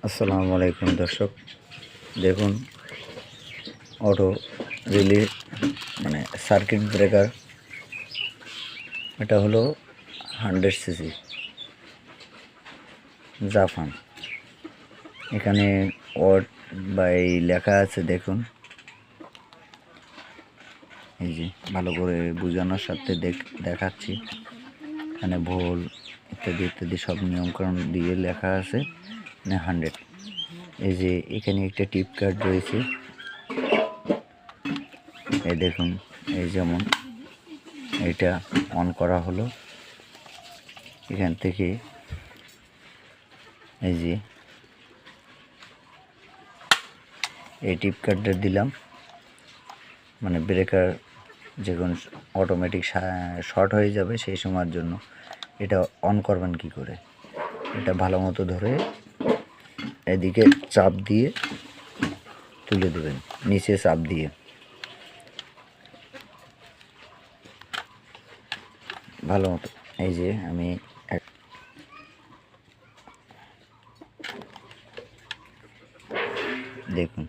আসসালামু আলাইকুম দর্শক, দেখুন অটো রিলে মানে সার্কিট ব্রেকার। এটা হলো 100 সিসি জাপান। এখানে ওয়াট বাই লেখা আছে, দেখুন এই যে ভালো করে বোঝানোর সাথে দেখাচ্ছি। এখানে ভোল ইত্যাদি ইত্যাদি সব নিয়মকানুন দিয়ে লেখা আছে 100। এই যে এখানে একটা টিপ কার্ড রয়েছে, এই দেখুন। এই যেমন এটা অন করা হলো, এখান থেকে এই যে এই টিপ কার্ডটা দিলাম, মানে ব্রেকার যখন অটোমেটিক শর্ট হয়ে যাবে সেই সময়ের জন্য। এটা অন করবেন কি করে? এটা ভালো মতো ধরে এদিকে চাপ দিয়ে তুলে দেবেন, নিচে চাপ দিয়ে ভালো মতো। এই যে আমি দেখুন